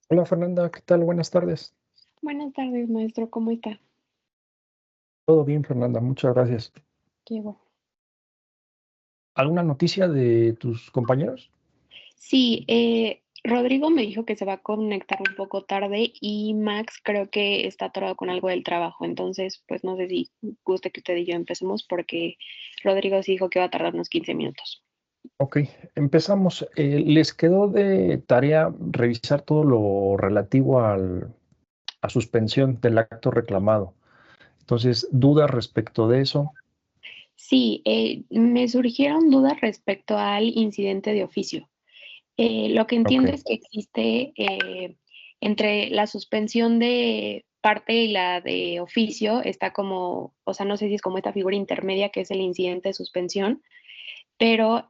Hola Fernanda, ¿qué tal? Buenas tardes. Buenas tardes, maestro, ¿cómo está? Todo bien, Fernanda, muchas gracias. Qué bueno. ¿Alguna noticia de tus compañeros? Sí, Rodrigo me dijo que se va a conectar un poco tarde y Max creo que está atorado con algo del trabajo, entonces pues no sé si guste que usted y yo empecemos porque Rodrigo sí dijo que va a tardar unos 15 minutos. Ok, empezamos. ¿Les quedó de tarea revisar todo lo relativo a suspensión del acto reclamado? Entonces, dudas respecto de eso. Sí, me surgieron dudas respecto al incidente de oficio. Lo que Ok, entiendo es que existe entre la suspensión de parte y la de oficio, está como, o sea, no sé si es como esta figura intermedia que es el incidente de suspensión, pero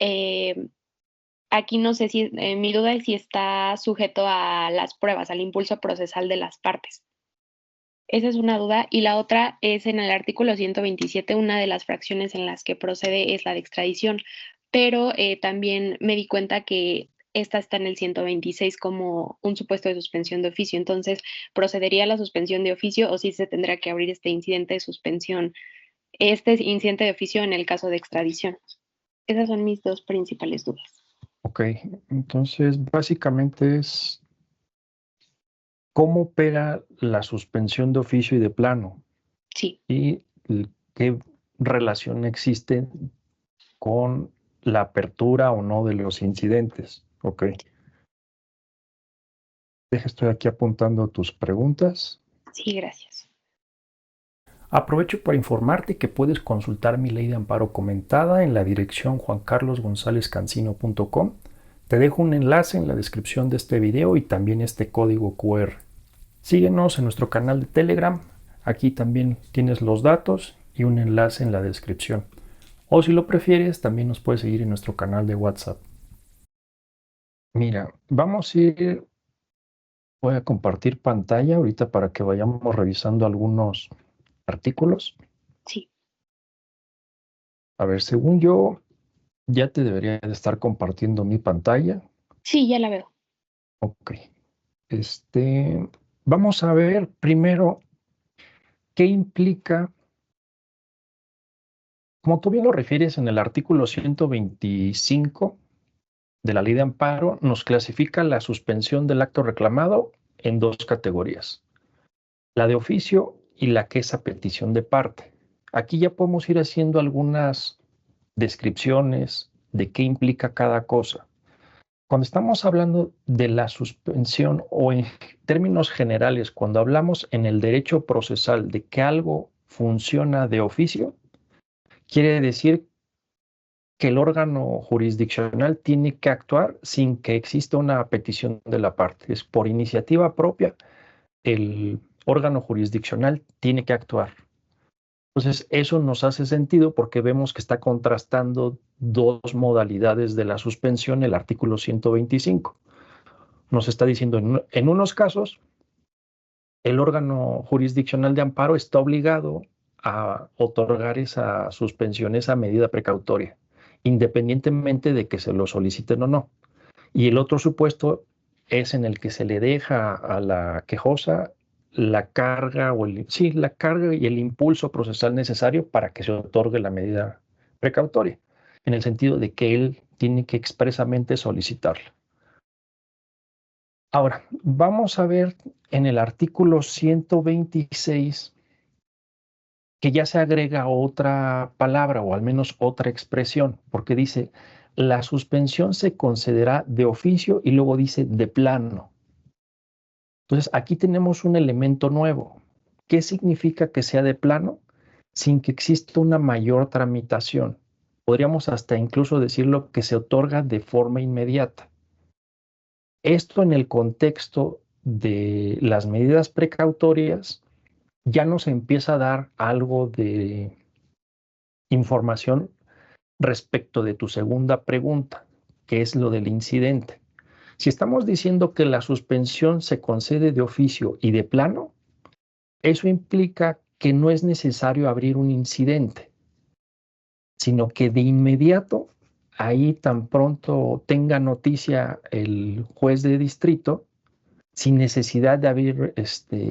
aquí no sé si, mi duda es si está sujeto a las pruebas, al impulso procesal de las partes. Esa es una duda. Y la otra es en el artículo 127, una de las fracciones en las que procede es la de extradición, pero también me di cuenta que esta está en el 126 como un supuesto de suspensión de oficio. Entonces, ¿procedería la suspensión de oficio o si se tendrá que abrir este incidente de suspensión, este incidente de oficio en el caso de extradición? Esas son mis dos principales dudas. ok. Entonces, básicamente es cómo opera la suspensión de oficio y de plano Sí. y qué relación existe con la apertura o no de los incidentes. Ok. Estoy aquí apuntando tus preguntas. Sí, gracias. Aprovecho para informarte que puedes consultar mi ley de amparo comentada en la dirección juancarlosgonzalezcancino.com. Te dejo un enlace en la descripción de este video y también este código QR. Síguenos en nuestro canal de Telegram. Aquí también tienes los datos y un enlace en la descripción. O si lo prefieres, también nos puedes seguir en nuestro canal de WhatsApp. Mira, vamos a ir, voy a compartir pantalla ahorita para que vayamos revisando algunos artículos. Sí. A ver, según yo, ya te debería de estar compartiendo mi pantalla. Sí, ya la veo. Ok. Este, vamos a ver primero qué implica, como tú bien lo refieres en el artículo 125 de la Ley de Amparo, nos clasifica la suspensión del acto reclamado en dos categorías, la de oficio y la que es a petición de parte. Aquí ya podemos ir haciendo algunas descripciones de qué implica cada cosa. Cuando estamos hablando de la suspensión o en términos generales, cuando hablamos en el derecho procesal de que algo funciona de oficio, quiere decir que el órgano jurisdiccional tiene que actuar sin que exista una petición de la parte. Es por iniciativa propia, el órgano jurisdiccional tiene que actuar. Entonces, eso nos hace sentido porque vemos que está contrastando dos modalidades de la suspensión, el artículo 125. Nos está diciendo, en unos casos, el órgano jurisdiccional de amparo está obligado a otorgar esa suspensión, esa medida precautoria, independientemente de que se lo soliciten o no. Y el otro supuesto es en el que se le deja a la quejosa la carga sí, la carga y el impulso procesal necesario para que se otorgue la medida precautoria, en el sentido de que él tiene que expresamente solicitarla. Ahora, vamos a ver en el artículo 126 que ya se agrega otra palabra o al menos otra expresión, porque dice, la suspensión se concederá de oficio y luego dice de plano. Entonces, aquí tenemos un elemento nuevo. ¿Qué significa que sea de plano? Sin que exista una mayor tramitación. Podríamos hasta incluso decirlo que se otorga de forma inmediata. Esto en el contexto de las medidas precautorias ya nos empieza a dar algo de información respecto de tu segunda pregunta, que es lo del incidente. Si estamos diciendo que la suspensión se concede de oficio y de plano, eso implica que no es necesario abrir un incidente, sino que de inmediato, ahí tan pronto tenga noticia el juez de distrito, sin necesidad de haber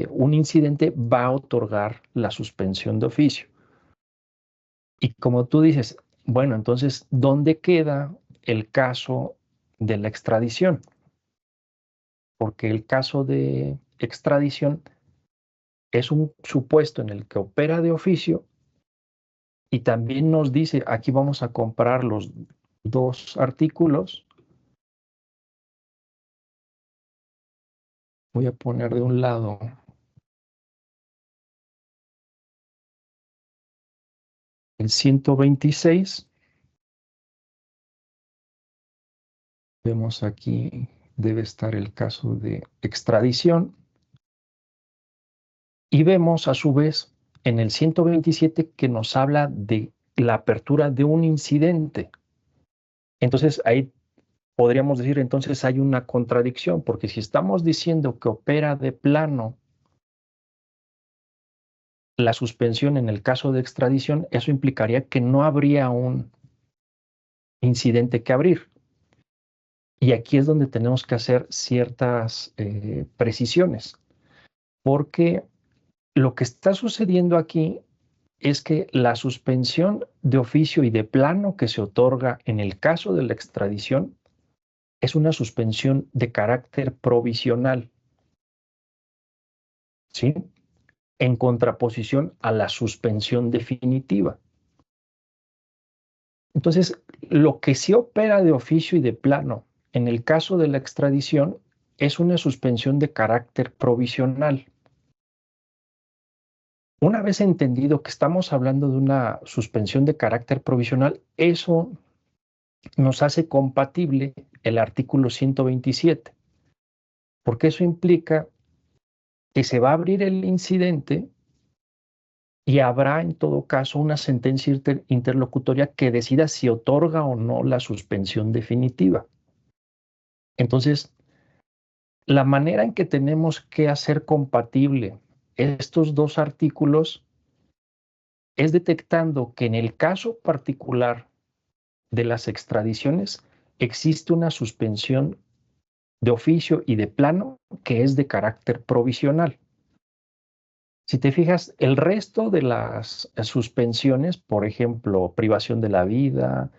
un incidente, va a otorgar la suspensión de oficio. Y como tú dices, bueno, entonces, ¿dónde queda el caso de la extradición? Porque el caso de extradición es un supuesto en el que opera de oficio y también nos dice, aquí vamos a comparar los dos artículos. Voy a poner de un lado el 126. Vemos aquí, debe estar el caso de extradición. Y vemos a su vez en el 127 que nos habla de la apertura de un incidente. Entonces ahí podríamos decir, entonces hay una contradicción, porque si estamos diciendo que opera de plano la suspensión en el caso de extradición, eso implicaría que no habría un incidente que abrir. Y aquí es donde tenemos que hacer ciertas precisiones, porque lo que está sucediendo aquí es que la suspensión de oficio y de plano que se otorga en el caso de la extradición es una suspensión de carácter provisional, ¿sí? En contraposición a la suspensión definitiva. Entonces, lo que sí opera de oficio y de plano en el caso de la extradición es una suspensión de carácter provisional. Una vez entendido que estamos hablando de una suspensión de carácter provisional, eso nos hace compatible el artículo 127, porque eso implica que se va a abrir el incidente y habrá en todo caso una sentencia interlocutoria que decida si otorga o no la suspensión definitiva. Entonces, la manera en que tenemos que hacer compatible estos dos artículos es detectando que en el caso particular de las extradiciones existe una suspensión de oficio y de plano que es de carácter provisional. Si te fijas, el resto de las suspensiones, por ejemplo, privación de la vida,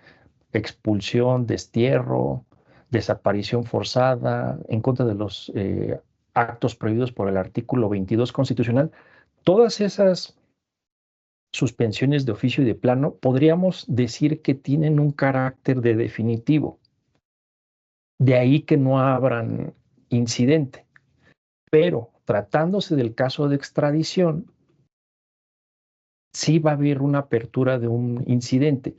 expulsión, destierro, desaparición forzada, en contra de los actos prohibidos por el artículo 22 constitucional, todas esas suspensiones de oficio y de plano podríamos decir que tienen un carácter de definitivo. De ahí que no habrán incidente. Pero tratándose del caso de extradición, sí va a haber una apertura de un incidente.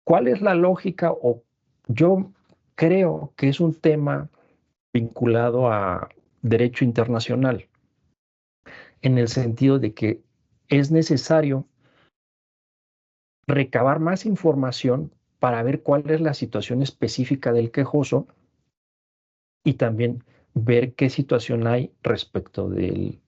¿Cuál es la lógica? O yo creo que es un tema vinculado a derecho internacional, en el sentido de que es necesario recabar más información para ver cuál es la situación específica del quejoso y también ver qué situación hay respecto del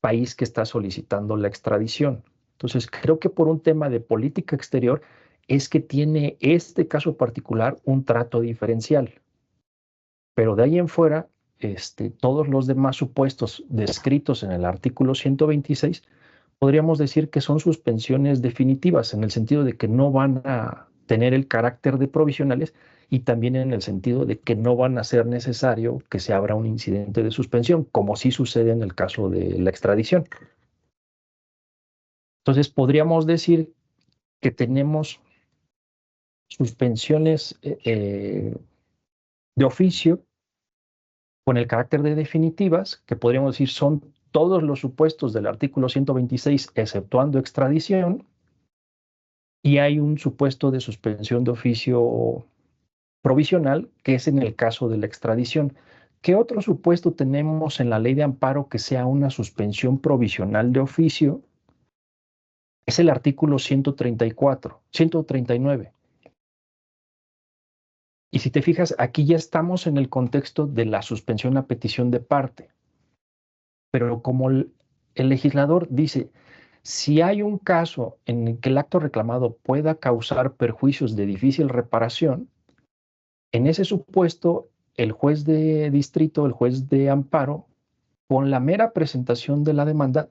país que está solicitando la extradición. Entonces, creo que por un tema de política exterior es que tiene este caso particular un trato diferencial. Pero de ahí en fuera, todos los demás supuestos descritos en el artículo 126, podríamos decir que son suspensiones definitivas, en el sentido de que no van a tener el carácter de provisionales y también en el sentido de que no van a ser necesario que se abra un incidente de suspensión, como sí sucede en el caso de la extradición. Entonces, podríamos decir que tenemos suspensiones de oficio con el carácter de definitivas, que podríamos decir son todos los supuestos del artículo 126, exceptuando extradición, y hay un supuesto de suspensión de oficio provisional, que es en el caso de la extradición. ¿Qué otro supuesto tenemos en la ley de amparo que sea una suspensión provisional de oficio? Es el artículo 134, 139. Y si te fijas, aquí ya estamos en el contexto de la suspensión a petición de parte. Pero como el legislador dice, si hay un caso en el que el acto reclamado pueda causar perjuicios de difícil reparación, en ese supuesto el juez de distrito, el juez de amparo, con la mera presentación de la demanda,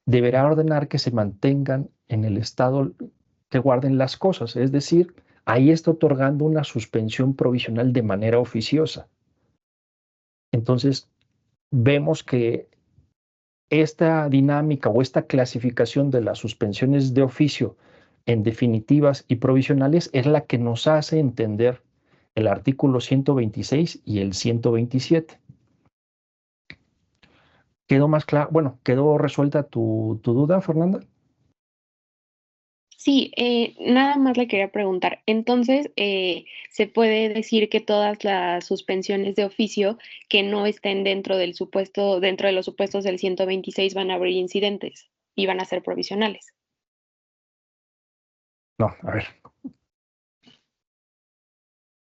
deberá ordenar que se mantengan en el estado que guarden las cosas. Es decir, ahí está otorgando una suspensión provisional de manera oficiosa. Entonces, vemos que esta dinámica o esta clasificación de las suspensiones de oficio en definitivas y provisionales es la que nos hace entender el artículo 126 y el 127. ¿Quedó más claro? Bueno, ¿quedó resuelta tu duda, Fernanda? Sí, nada más le quería preguntar. Entonces, ¿se puede decir que todas las suspensiones de oficio que no estén dentro del supuesto, dentro de los supuestos del 126 van a abrir incidentes y van a ser provisionales? No, a ver.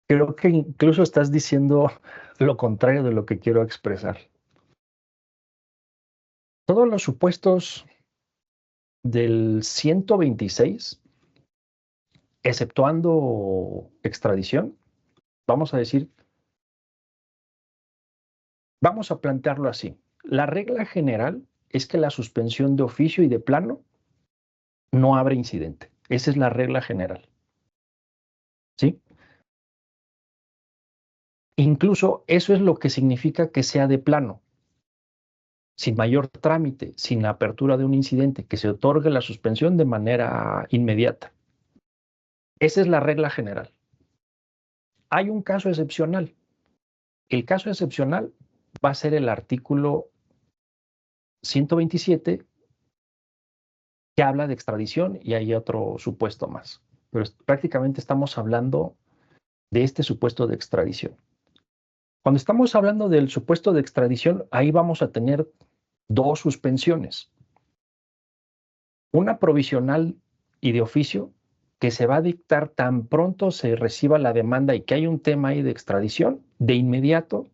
Creo que incluso estás diciendo lo contrario de lo que quiero expresar. Todos los supuestos del 126, exceptuando extradición, vamos a decir, vamos a plantearlo así. La regla general es que la suspensión de oficio y de plano no abre incidente. Esa es la regla general. ¿Sí? Incluso eso es lo que significa que sea de plano, sin mayor trámite, sin la apertura de un incidente, que se otorgue la suspensión de manera inmediata. Esa es la regla general. Hay un caso excepcional. El caso excepcional va a ser el artículo 127, que habla de extradición, y hay otro supuesto más. Pero prácticamente estamos hablando de este supuesto de extradición. Cuando estamos hablando del supuesto de extradición, ahí vamos a tener dos suspensiones. Una provisional y de oficio, que se va a dictar tan pronto se reciba la demanda y que hay un tema ahí de extradición, de inmediato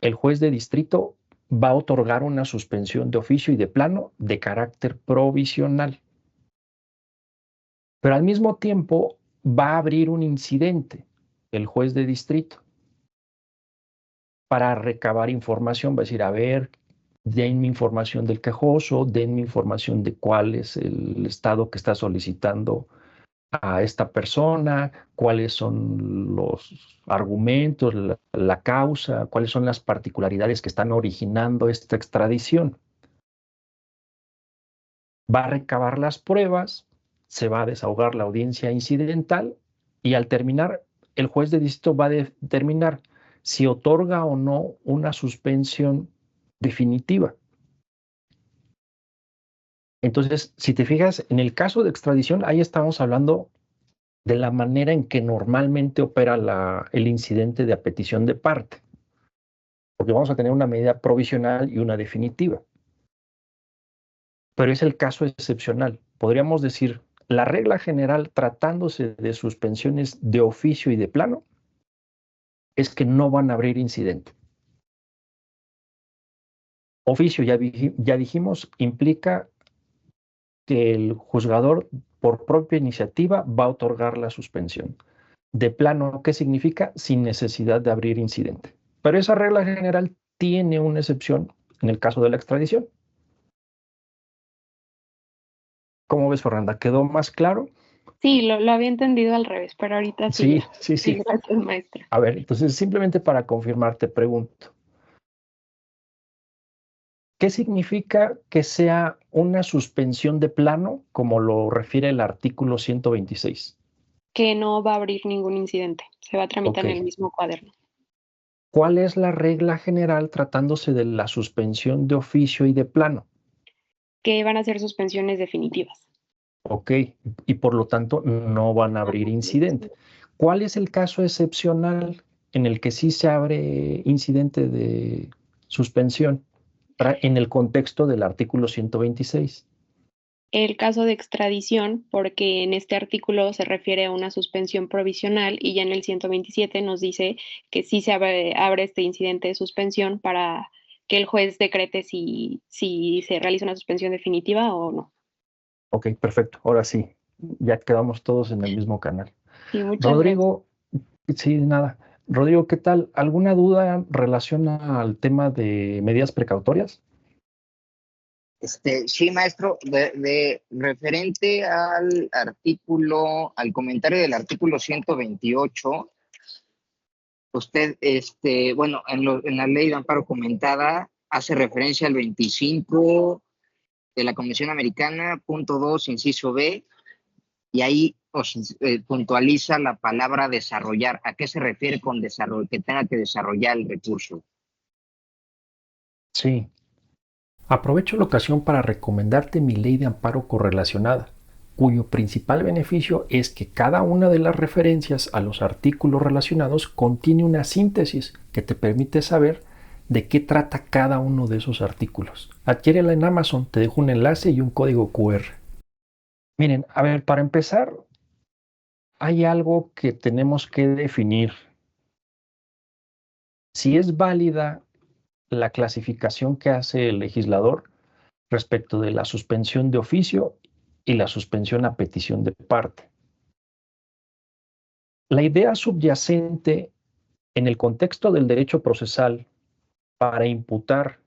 el juez de distrito va a otorgar una suspensión de oficio y de plano de carácter provisional. Pero al mismo tiempo va a abrir un incidente el juez de distrito para recabar información. Va a decir, a ver, denme información del quejoso, denme información de cuál es el estado que está solicitando a esta persona, cuáles son los argumentos, la causa, cuáles son las particularidades que están originando esta extradición. Va a recabar las pruebas, se va a desahogar la audiencia incidental y al terminar, el juez de distrito va a determinar si otorga o no una suspensión definitiva. Entonces, si te fijas, en el caso de extradición, ahí estamos hablando de la manera en que normalmente opera el incidente de apetición de parte, porque vamos a tener una medida provisional y una definitiva. Pero es el caso excepcional. Podríamos decir, la regla general tratándose de suspensiones de oficio y de plano es que no van a abrir incidente. Oficio, ya dijimos, implica que el juzgador por propia iniciativa va a otorgar la suspensión. De plano, ¿qué significa? Sin necesidad de abrir incidente. Pero esa regla general tiene una excepción en el caso de la extradición. ¿Cómo ves, Fernanda? ¿Quedó más claro? Sí, lo había entendido al revés, pero ahorita sí Sí, ya. sí, Sí, sí. gracias, maestra. A ver, entonces simplemente para confirmar, te pregunto, ¿qué significa que sea una suspensión de plano, como lo refiere el artículo 126? Que no va a abrir ningún incidente, se va a tramitar Ok. en el mismo cuaderno. ¿Cuál es la regla general tratándose de la suspensión de oficio y de plano? Que van a ser suspensiones definitivas. Ok, y por lo tanto no van a abrir incidente. ¿Cuál es el caso excepcional en el que sí se abre incidente de suspensión en el contexto del artículo 126? El caso de extradición, porque en este artículo se refiere a una suspensión provisional y ya en el 127 nos dice que sí se abre este incidente de suspensión para que el juez decrete si se realiza una suspensión definitiva o no. Ok, perfecto. Ahora sí, ya quedamos todos en el mismo canal. Sí, muchas gracias. Rodrigo, sí, nada. Rodrigo, ¿qué tal? ¿Alguna duda en relación al tema de medidas precautorias? Sí, maestro, de referente al artículo, al comentario del artículo 128, usted, bueno, en la ley de amparo comentada hace referencia al 25 de la Convención Americana, punto 2, inciso B, y ahí puntualiza la palabra desarrollar. ¿A qué se refiere con desarrollo, que tenga que desarrollar el recurso? Sí. Aprovecho la ocasión para recomendarte mi ley de amparo correlacionada, cuyo principal beneficio es que cada una de las referencias a los artículos relacionados contiene una síntesis que te permite saber de qué trata cada uno de esos artículos. Adquiérela en Amazon, te dejo un enlace y un código QR. Miren, a ver, para empezar, hay algo que tenemos que definir. Si es válida la clasificación que hace el legislador respecto de la suspensión de oficio y la suspensión a petición de parte. La idea subyacente en el contexto del derecho procesal para imputar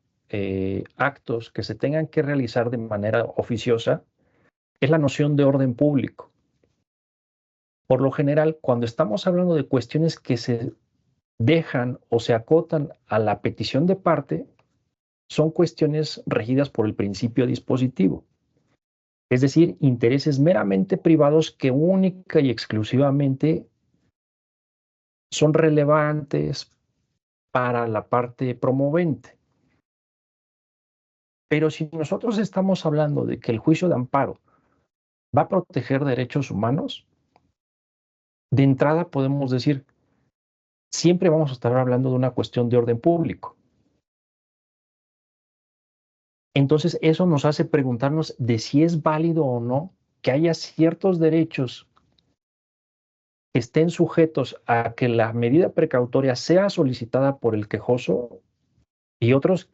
actos que se tengan que realizar de manera oficiosa es la noción de orden público. Por lo general, cuando estamos hablando de cuestiones que se dejan o se acotan a la petición de parte, son cuestiones regidas por el principio dispositivo, es decir, intereses meramente privados que única y exclusivamente son relevantes para la parte promovente. Pero si nosotros estamos hablando de que el juicio de amparo va a proteger derechos humanos, de entrada podemos decir, siempre vamos a estar hablando de una cuestión de orden público. Entonces eso nos hace preguntarnos de si es válido o no que haya ciertos derechos que estén sujetos a que la medida precautoria sea solicitada por el quejoso y otros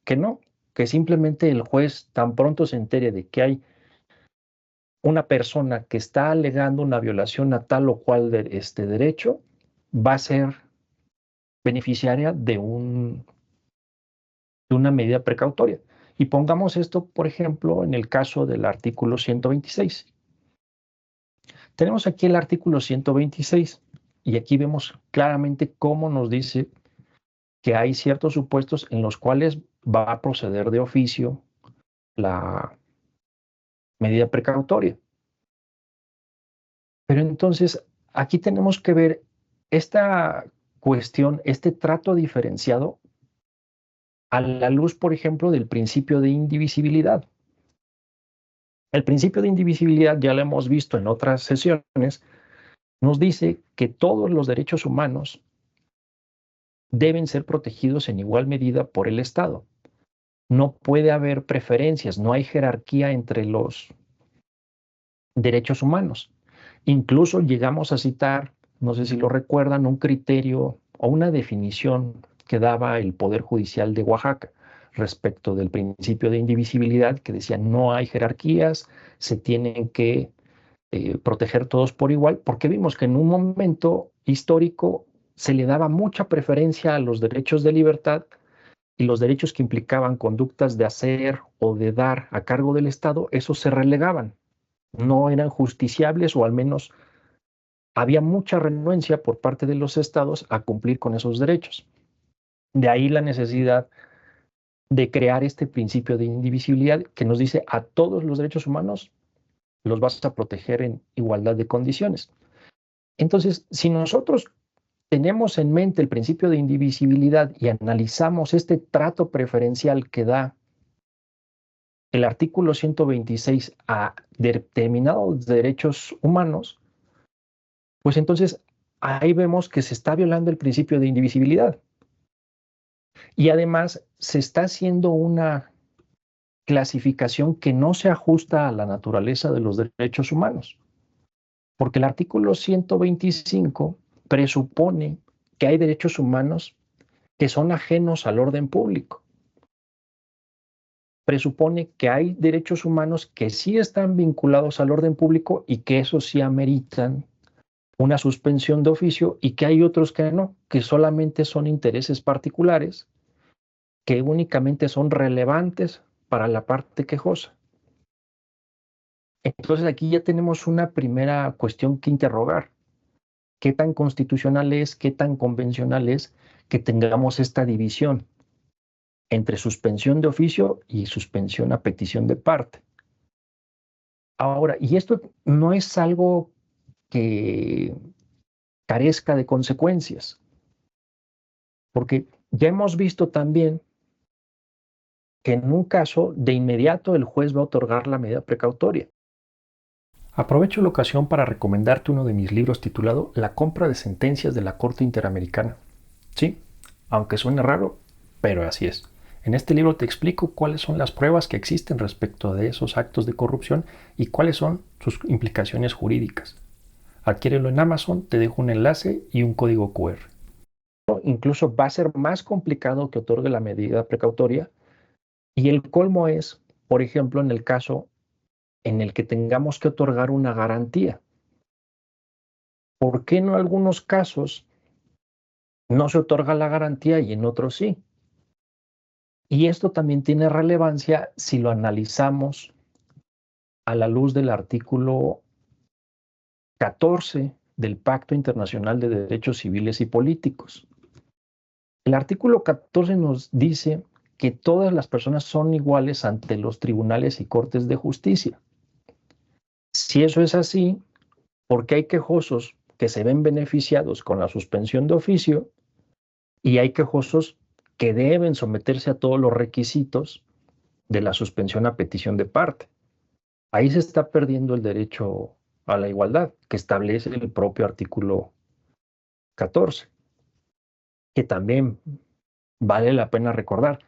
que no, que simplemente el juez tan pronto se entere de que hay una persona que está alegando una violación a tal o cual de este derecho, va a ser beneficiaria de una medida precautoria. Y pongamos esto, por ejemplo, en el caso del artículo 126. Tenemos aquí el artículo 126 y aquí vemos claramente cómo nos dice que hay ciertos supuestos en los cuales va a proceder de oficio la medida precautoria. Pero entonces aquí tenemos que ver esta cuestión, este trato diferenciado a la luz, por ejemplo, del principio de indivisibilidad. El principio de indivisibilidad, ya lo hemos visto en otras sesiones, nos dice que todos los derechos humanos deben ser protegidos en igual medida por el Estado. No puede haber preferencias, no hay jerarquía entre los derechos humanos. Incluso llegamos a citar, no sé si lo recuerdan, un criterio o una definición que daba el Poder Judicial de Oaxaca respecto del principio de indivisibilidad, que decía no hay jerarquías, se tienen que proteger todos por igual, porque vimos que en un momento histórico se le daba mucha preferencia a los derechos de libertad y los derechos que implicaban conductas de hacer o de dar a cargo del Estado, esos se relegaban, no eran justiciables o al menos había mucha renuencia por parte de los estados a cumplir con esos derechos. De ahí la necesidad de crear este principio de indivisibilidad que nos dice a todos los derechos humanos los vas a proteger en igualdad de condiciones. Entonces, si nosotros tenemos en mente el principio de indivisibilidad y analizamos este trato preferencial que da el artículo 126 a determinados derechos humanos, pues entonces ahí vemos que se está violando el principio de indivisibilidad. Y además se está haciendo una clasificación que no se ajusta a la naturaleza de los derechos humanos, porque el artículo 125 presupone que hay derechos humanos que son ajenos al orden público. Presupone que hay derechos humanos que sí están vinculados al orden público y que eso sí ameritan una suspensión de oficio y que hay otros que no, que solamente son intereses particulares, que únicamente son relevantes para la parte quejosa. Entonces aquí ya tenemos una primera cuestión que interrogar. ¿Qué tan constitucional es, qué tan convencional es que tengamos esta división entre suspensión de oficio y suspensión a petición de parte? Ahora, y esto no es algo que carezca de consecuencias, porque ya hemos visto también que en un caso de inmediato el juez va a otorgar la medida precautoria. Aprovecho la ocasión para recomendarte uno de mis libros titulado La compra de sentencias de la Corte Interamericana. Sí, aunque suene raro, pero así es. En este libro te explico cuáles son las pruebas que existen respecto de esos actos de corrupción y cuáles son sus implicaciones jurídicas. Adquiérelo en Amazon, te dejo un enlace y un código QR. Incluso va a ser más complicado que otorgue la medida precautoria y el colmo es, por ejemplo, en el caso en el que tengamos que otorgar una garantía. ¿Por qué en algunos casos no se otorga la garantía y en otros sí? Y esto también tiene relevancia si lo analizamos a la luz del artículo 14 del Pacto Internacional de Derechos Civiles y Políticos. El artículo 14 nos dice que todas las personas son iguales ante los tribunales y cortes de justicia. Si eso es así, ¿por qué hay quejosos que se ven beneficiados con la suspensión de oficio y hay quejosos que deben someterse a todos los requisitos de la suspensión a petición de parte? Ahí se está perdiendo el derecho a la igualdad que establece el propio artículo 14, que también vale la pena recordar.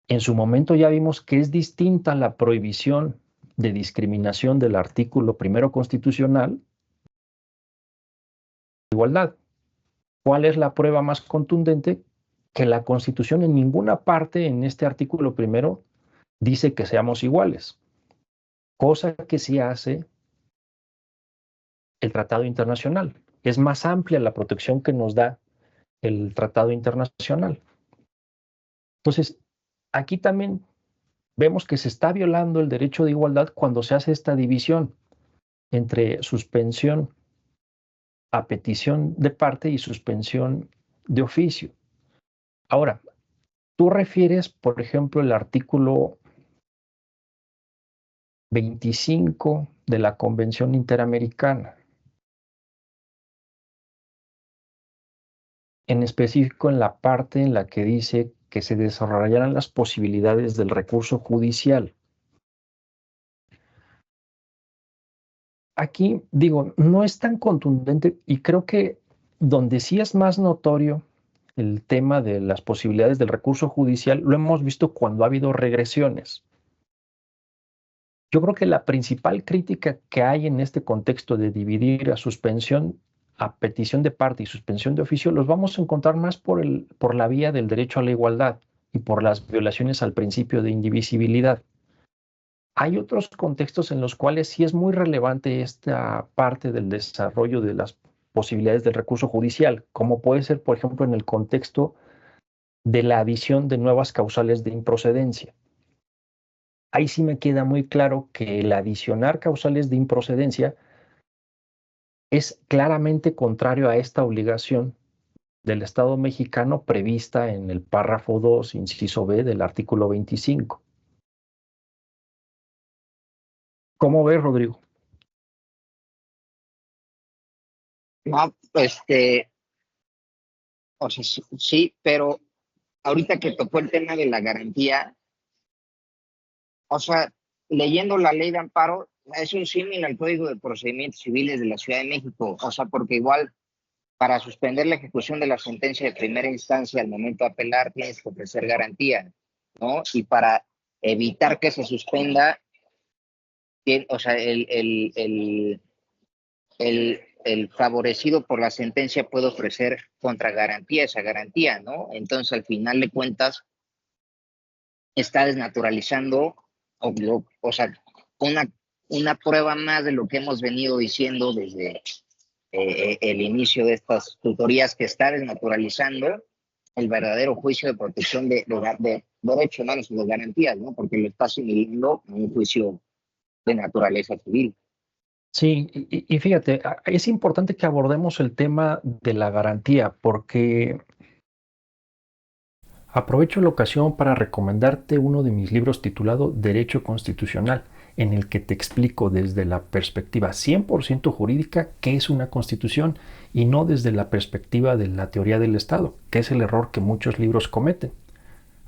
En su momento ya vimos que es distinta la prohibición de discriminación del artículo primero constitucional. Igualdad. ¿Cuál es la prueba más contundente? Que la Constitución en ninguna parte en este artículo primero dice que seamos iguales, cosa que sí hace el Tratado Internacional. Es más amplia la protección que nos da el Tratado Internacional. Entonces, aquí también vemos que se está violando el derecho de igualdad cuando se hace esta división entre suspensión a petición de parte y suspensión de oficio. Ahora, tú refieres, por ejemplo, el artículo 25 de la Convención Interamericana, en específico en la parte en la que dice que se desarrollarán las posibilidades del recurso judicial. Aquí digo, no es tan contundente y creo que donde sí es más notorio el tema de las posibilidades del recurso judicial, lo hemos visto cuando ha habido regresiones. Yo creo que la principal crítica que hay en este contexto de dividir a suspensión a petición de parte y suspensión de oficio los vamos a encontrar más por la vía del derecho a la igualdad y por las violaciones al principio de indivisibilidad. Hay otros contextos en los cuales sí es muy relevante esta parte del desarrollo de las posibilidades del recurso judicial, como puede ser, por ejemplo, en el contexto de la adición de nuevas causales de improcedencia. Ahí sí me queda muy claro que el adicionar causales de improcedencia es claramente contrario a esta obligación del Estado mexicano prevista en el párrafo 2, inciso B del artículo 25. ¿Cómo ves, Rodrigo? No, o sea, sí, sí, pero ahorita que tocó el tema de la garantía, o sea, leyendo la ley de amparo, es un símil al Código de Procedimientos Civiles de la Ciudad de México, o sea, porque igual para suspender la ejecución de la sentencia de primera instancia al momento de apelar tienes que ofrecer garantía, ¿no? Y para evitar que se suspenda, o sea, el favorecido por la sentencia puede ofrecer contragarantía esa garantía, ¿no? Entonces, al final de cuentas, está desnaturalizando, o sea, una prueba más de lo que hemos venido diciendo el inicio de estas tutorías que está desnaturalizando el verdadero juicio de protección de derechos humanos y de garantías, ¿no? Porque lo está asimilando a un juicio de naturaleza civil. Sí, y fíjate, es importante que abordemos el tema de la garantía porque aprovecho la ocasión para recomendarte uno de mis libros titulado Derecho Constitucional, en el que te explico desde la perspectiva 100% jurídica qué es una constitución y no desde la perspectiva de la teoría del Estado, que es el error que muchos libros cometen.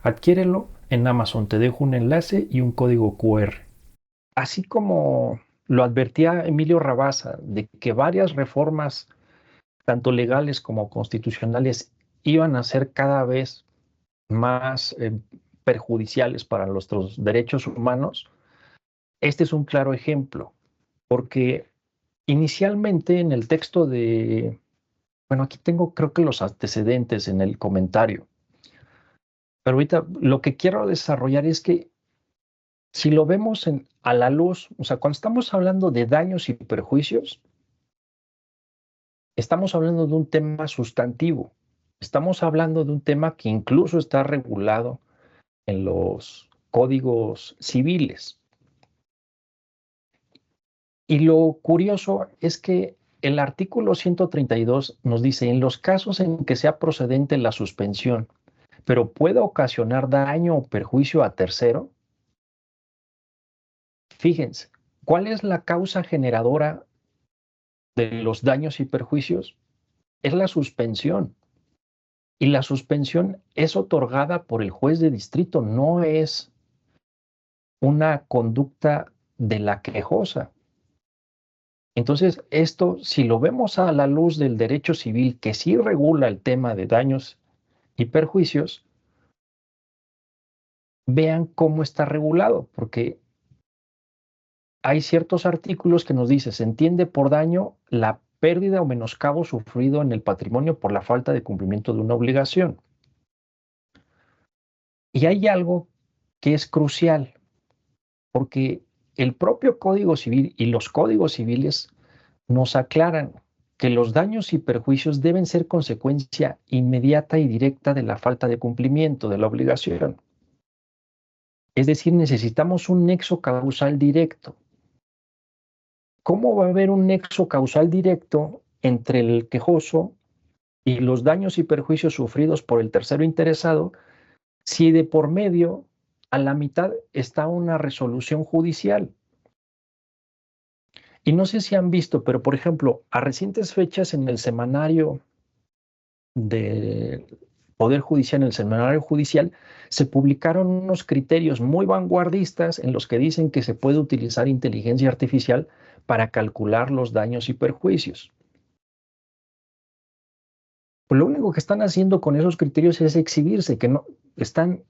Adquiérelo en Amazon, te dejo un enlace y un código QR. Así como lo advertía Emilio Rabasa de que varias reformas, tanto legales como constitucionales, iban a ser cada vez más perjudiciales para nuestros derechos humanos, este es un claro ejemplo, porque inicialmente en el texto de, bueno, aquí tengo creo que los antecedentes en el comentario, pero ahorita lo que quiero desarrollar es que si lo vemos a la luz, o sea, cuando estamos hablando de daños y perjuicios, estamos hablando de un tema sustantivo, estamos hablando de un tema que incluso está regulado en los códigos civiles. Y lo curioso es que el artículo 132 nos dice, en los casos en que sea procedente la suspensión, pero pueda ocasionar daño o perjuicio a tercero, fíjense, ¿cuál es la causa generadora de los daños y perjuicios? Es la suspensión. Y la suspensión es otorgada por el juez de distrito, no es una conducta de la quejosa. Entonces, esto, si lo vemos a la luz del derecho civil, que sí regula el tema de daños y perjuicios, vean cómo está regulado, porque hay ciertos artículos que nos dicen, se entiende por daño la pérdida o menoscabo sufrido en el patrimonio por la falta de cumplimiento de una obligación. Y hay algo que es crucial, porque el propio Código Civil y los códigos civiles nos aclaran que los daños y perjuicios deben ser consecuencia inmediata y directa de la falta de cumplimiento de la obligación. Es decir, necesitamos un nexo causal directo. ¿Cómo va a haber un nexo causal directo entre el quejoso y los daños y perjuicios sufridos por el tercero interesado si de por medio a la mitad está una resolución judicial? Y no sé si han visto, pero por ejemplo, a recientes fechas en el semanario del Poder Judicial, en el semanario judicial, se publicaron unos criterios muy vanguardistas en los que dicen que se puede utilizar inteligencia artificial para calcular los daños y perjuicios. Pues lo único que están haciendo con esos criterios es exhibirse, que no están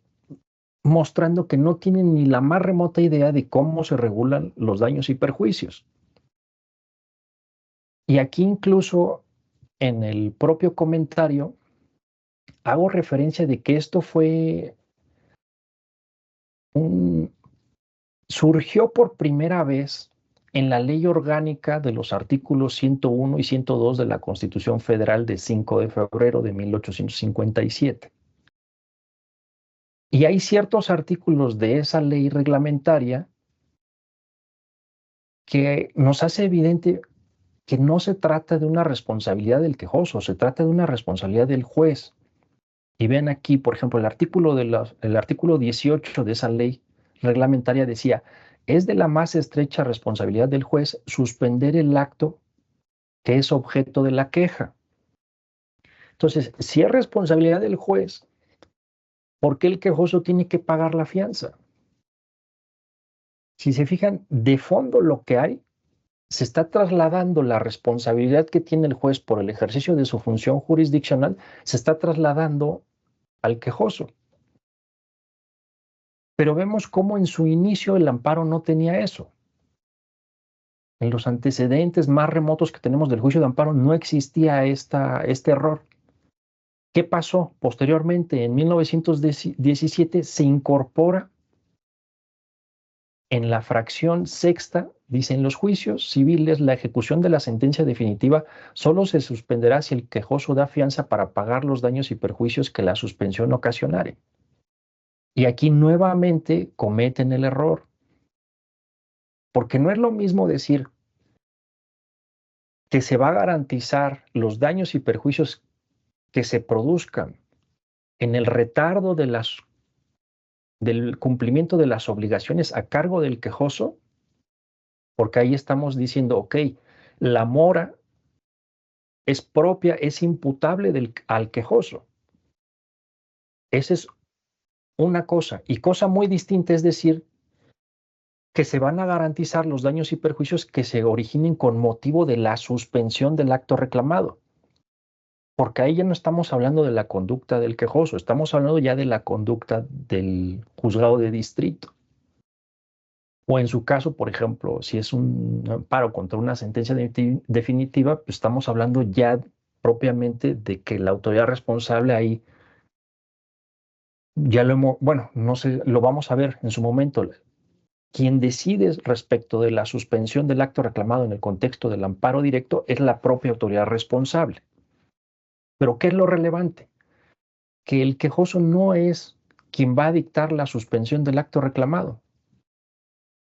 mostrando que no tienen ni la más remota idea de cómo se regulan los daños y perjuicios. Y aquí incluso en el propio comentario hago referencia de que esto surgió por primera vez en la Ley Orgánica de los artículos 101 y 102 de la Constitución Federal de 5 de febrero de 1857. Y hay ciertos artículos de esa ley reglamentaria que nos hace evidente que no se trata de una responsabilidad del quejoso, se trata de una responsabilidad del juez. Y ven aquí, por ejemplo, el artículo 18 de esa ley reglamentaria decía, es de la más estrecha responsabilidad del juez suspender el acto que es objeto de la queja. Entonces, si es responsabilidad del juez, ¿por qué el quejoso tiene que pagar la fianza? Si se fijan, de fondo lo que hay, se está trasladando la responsabilidad que tiene el juez por el ejercicio de su función jurisdiccional, se está trasladando al quejoso. Pero vemos cómo en su inicio el amparo no tenía eso. En los antecedentes más remotos que tenemos del juicio de amparo no existía este error. ¿Qué pasó? Posteriormente, en 1917, se incorpora en la fracción sexta Dice, en los juicios civiles, la ejecución de la sentencia definitiva solo se suspenderá si el quejoso da fianza para pagar los daños y perjuicios que la suspensión ocasionare. Y aquí nuevamente cometen el error, porque no es lo mismo decir que se va a garantizar los daños y perjuicios que se produzcan en el retardo de del cumplimiento de las obligaciones a cargo del quejoso, porque ahí estamos diciendo, ok, la mora es propia, es imputable al quejoso. Esa es una cosa. Y cosa muy distinta es decir que se van a garantizar los daños y perjuicios que se originen con motivo de la suspensión del acto reclamado. Porque ahí ya no estamos hablando de la conducta del quejoso, estamos hablando ya de la conducta del juzgado de distrito. O en su caso, por ejemplo, si es un amparo contra una sentencia definitiva, pues estamos hablando ya propiamente de que la autoridad responsable ahí, ya lo hemos, bueno, no sé, lo vamos a ver en su momento. Quien decide respecto de la suspensión del acto reclamado en el contexto del amparo directo es la propia autoridad responsable. Pero ¿qué es lo relevante? Que el quejoso no es quien va a dictar la suspensión del acto reclamado.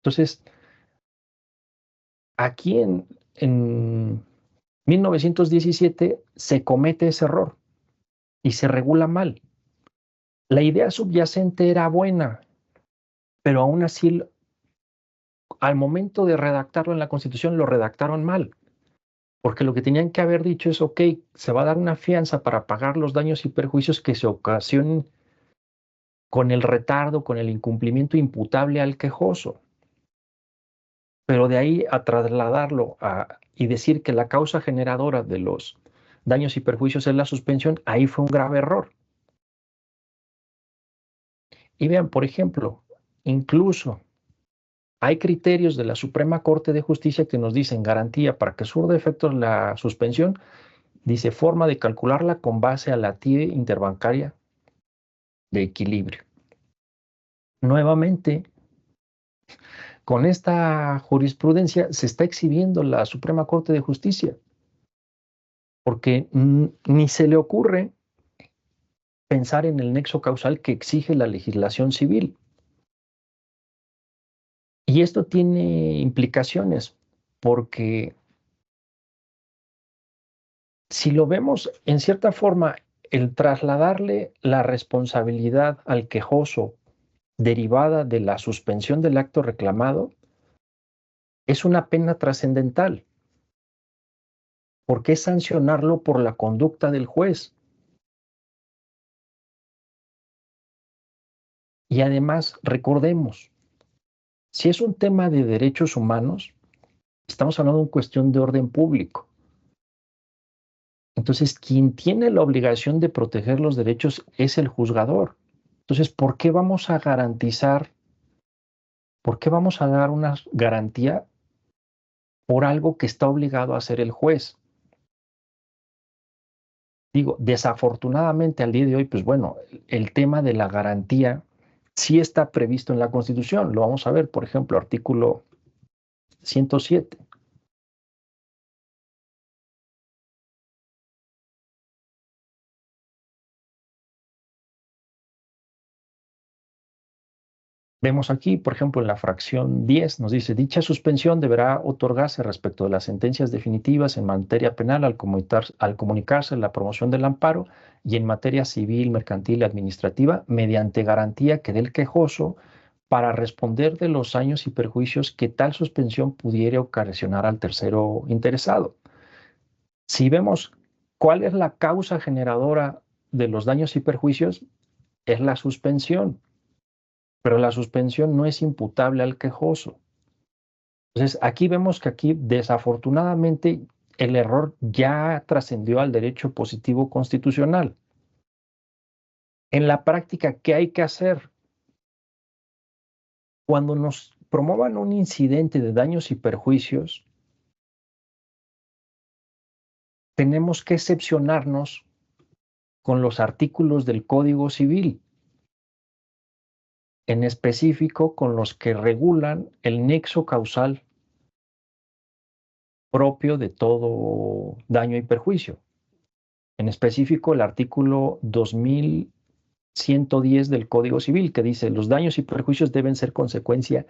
Entonces, aquí en 1917 se comete ese error y se regula mal. La idea subyacente era buena, pero aún así, al momento de redactarlo en la Constitución, lo redactaron mal. Porque lo que tenían que haber dicho es, ok, se va a dar una fianza para pagar los daños y perjuicios que se ocasionen con el retardo, con el incumplimiento imputable al quejoso. Pero de ahí a trasladarlo y decir que la causa generadora de los daños y perjuicios es la suspensión, ahí fue un grave error. Y vean, por ejemplo, incluso hay criterios de la Suprema Corte de Justicia que nos dicen garantía para que surta efectos la suspensión, dice forma de calcularla con base a la TIE interbancaria de equilibrio. Nuevamente, con esta jurisprudencia se está exhibiendo la Suprema Corte de Justicia, porque ni se le ocurre pensar en el nexo causal que exige la legislación civil. Y esto tiene implicaciones, porque si lo vemos en cierta forma, el trasladarle la responsabilidad al quejoso derivada de la suspensión del acto reclamado es una pena trascendental, porque es sancionarlo por la conducta del juez. Y además, recordemos, si es un tema de derechos humanos, estamos hablando de una cuestión de orden público. Entonces, quien tiene la obligación de proteger los derechos es el juzgador. Entonces, ¿por qué vamos a garantizar, por qué vamos a dar una garantía por algo que está obligado a hacer el juez? Digo, desafortunadamente al día de hoy, pues bueno, el tema de la garantía sí está previsto en la Constitución. Lo vamos a ver, por ejemplo, artículo 107. Vemos aquí, por ejemplo, en la fracción 10, nos dice, dicha suspensión deberá otorgarse respecto de las sentencias definitivas en materia penal al comunicarse la promoción del amparo y en materia civil, mercantil y administrativa mediante garantía que dé el quejoso para responder de los daños y perjuicios que tal suspensión pudiera ocasionar al tercero interesado. Si vemos cuál es la causa generadora de los daños y perjuicios, es la suspensión. Pero la suspensión no es imputable al quejoso. Entonces, aquí vemos que aquí, desafortunadamente, el error ya trascendió al derecho positivo constitucional. En la práctica, ¿qué hay que hacer? Cuando nos promuevan un incidente de daños y perjuicios, tenemos que excepcionarnos con los artículos del Código Civil, en específico con los que regulan el nexo causal propio de todo daño y perjuicio. En específico, el artículo 2110 del Código Civil, que dice: los daños y perjuicios deben ser consecuencia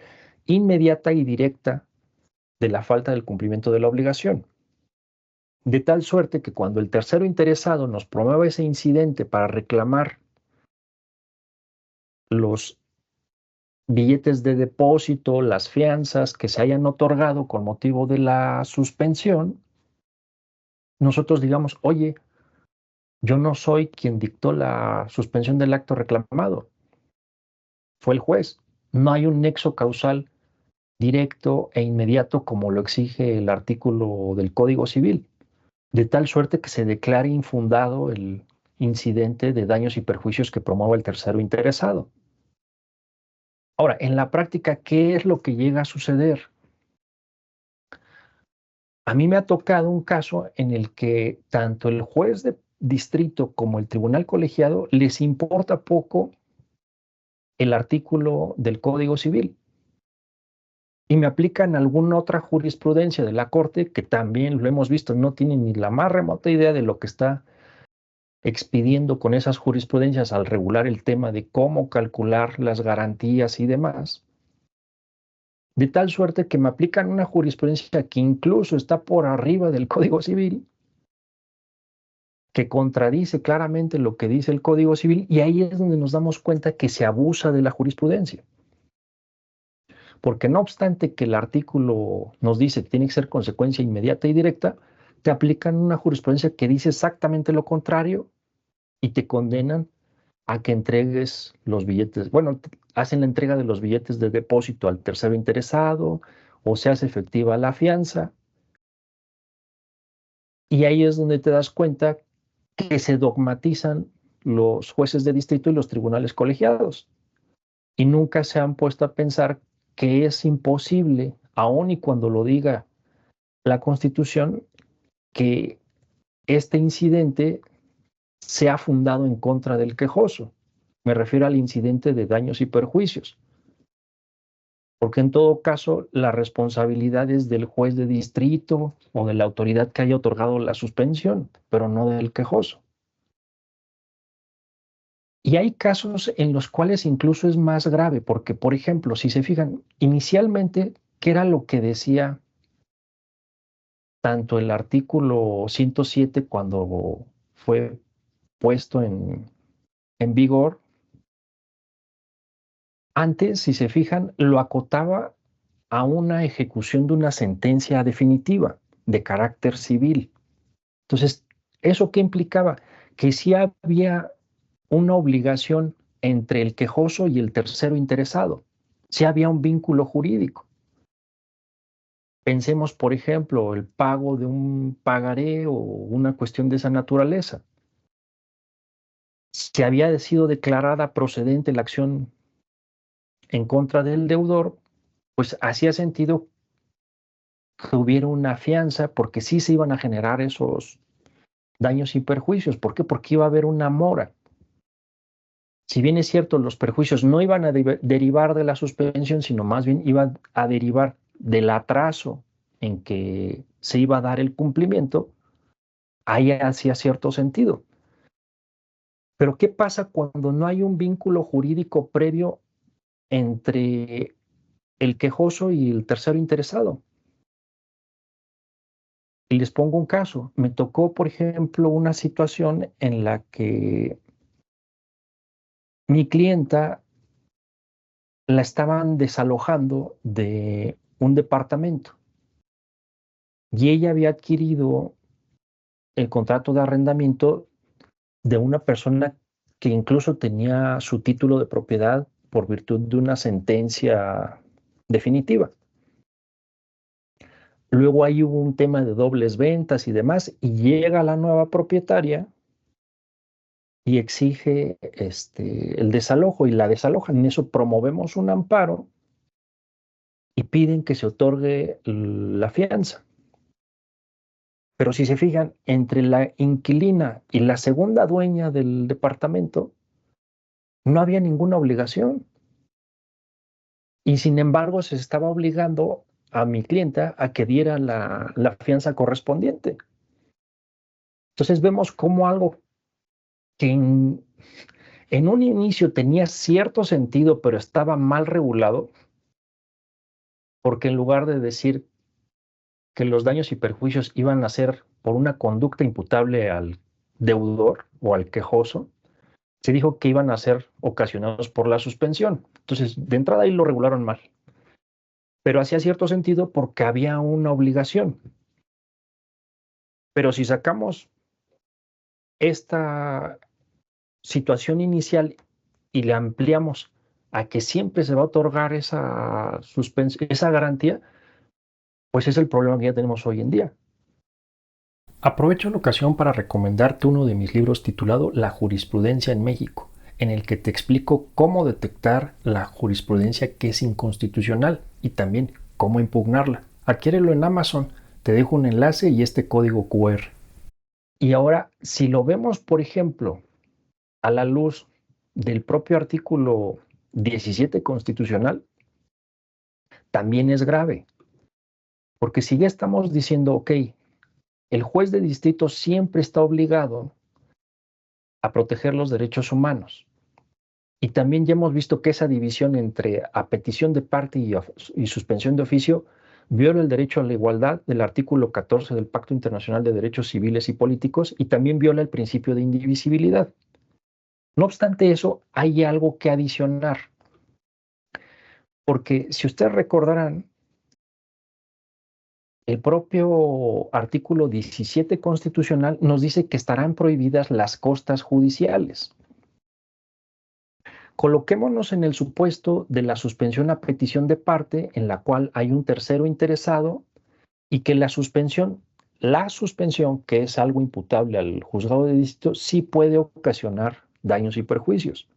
inmediata y directa de la falta del cumplimiento de la obligación. De tal suerte que cuando el tercero interesado nos promueva ese incidente para reclamar los billetes de depósito, las fianzas que se hayan otorgado con motivo de la suspensión, nosotros digamos: oye, yo no soy quien dictó la suspensión del acto reclamado, fue el juez. No hay un nexo causal directo e inmediato como lo exige el artículo del Código Civil, de tal suerte que se declare infundado el incidente de daños y perjuicios que promueva el tercero interesado. Ahora, en la práctica, ¿qué es lo que llega a suceder? A mí me ha tocado un caso en el que tanto el juez de distrito como el tribunal colegiado les importa poco el artículo del Código Civil y me aplican alguna otra jurisprudencia de la Corte que también lo hemos visto, no tienen ni la más remota idea de lo que está expidiendo con esas jurisprudencias al regular el tema de cómo calcular las garantías y demás, de tal suerte que me aplican una jurisprudencia que incluso está por arriba del Código Civil, que contradice claramente lo que dice el Código Civil, y ahí es donde nos damos cuenta que se abusa de la jurisprudencia. Porque no obstante que el artículo nos dice que tiene que ser consecuencia inmediata y directa, te aplican una jurisprudencia que dice exactamente lo contrario y te condenan a que entregues los billetes. Bueno, hacen la entrega de los billetes de depósito al tercero interesado o se hace efectiva la fianza. Y ahí es donde te das cuenta que se dogmatizan los jueces de distrito y los tribunales colegiados. Y nunca se han puesto a pensar que es imposible, aun y cuando lo diga la Constitución, que este incidente sea fundado en contra del quejoso. Me refiero al incidente de daños y perjuicios. Porque en todo caso, la responsabilidad es del juez de distrito o de la autoridad que haya otorgado la suspensión, pero no del quejoso. Y hay casos en los cuales incluso es más grave, porque, por ejemplo, si se fijan, inicialmente, ¿qué era lo que decía tanto el artículo 107 cuando fue puesto en vigor? Antes, si se fijan, lo acotaba a una ejecución de una sentencia definitiva de carácter civil. Entonces, ¿eso qué implicaba? Que sí había una obligación entre el quejoso y el tercero interesado. Sí había un vínculo jurídico. Pensemos, por ejemplo, el pago de un pagaré o una cuestión de esa naturaleza. Si había sido declarada procedente la acción en contra del deudor, pues hacía sentido que hubiera una fianza porque sí se iban a generar esos daños y perjuicios. ¿Por qué? Porque iba a haber una mora. Si bien es cierto, los perjuicios no iban a derivar de la suspensión, sino más bien iban a derivar del atraso en que se iba a dar el cumplimiento, ahí hacía cierto sentido. Pero ¿qué pasa cuando no hay un vínculo jurídico previo entre el quejoso y el tercero interesado? Y les pongo un caso. Me tocó, por ejemplo, una situación en la que mi clienta la estaban desalojando de un departamento y ella había adquirido el contrato de arrendamiento de una persona que incluso tenía su título de propiedad por virtud de una sentencia definitiva. Luego ahí hubo un tema de dobles ventas y demás, y llega la nueva propietaria y exige el desalojo y la desalojan. En eso promovemos un amparo y piden que se otorgue la fianza. Pero si se fijan, entre la inquilina y la segunda dueña del departamento, no había ninguna obligación. Y sin embargo, se estaba obligando a mi clienta a que diera la fianza correspondiente. Entonces vemos cómo algo que en un inicio tenía cierto sentido, pero estaba mal regulado, porque en lugar de decir que los daños y perjuicios iban a ser por una conducta imputable al deudor o al quejoso, se dijo que iban a ser ocasionados por la suspensión. Entonces, de entrada ahí lo regularon mal, pero hacía cierto sentido porque había una obligación. Pero si sacamos esta situación inicial y le ampliamos a que siempre se va a otorgar esa garantía, pues es el problema que ya tenemos hoy en día. Aprovecho la ocasión para recomendarte uno de mis libros titulado La jurisprudencia en México, en el que te explico cómo detectar la jurisprudencia que es inconstitucional y también cómo impugnarla. Adquiérelo en Amazon, te dejo un enlace y este código QR. Y ahora, si lo vemos, por ejemplo, a la luz del propio artículo 17 constitucional, también es grave, porque si ya estamos diciendo, ok, el juez de distrito siempre está obligado a proteger los derechos humanos. Y también ya hemos visto que esa división entre a petición de parte y suspensión de oficio viola el derecho a la igualdad del artículo 14 del Pacto Internacional de Derechos Civiles y Políticos y también viola el principio de indivisibilidad. No obstante eso, hay algo que adicionar, porque si ustedes recordarán, el propio artículo 17 constitucional nos dice que estarán prohibidas las costas judiciales. Coloquémonos en el supuesto de la suspensión a petición de parte, en la cual hay un tercero interesado y que la suspensión, que es algo imputable al juzgado de distrito, sí puede ocasionar daños y perjuicios.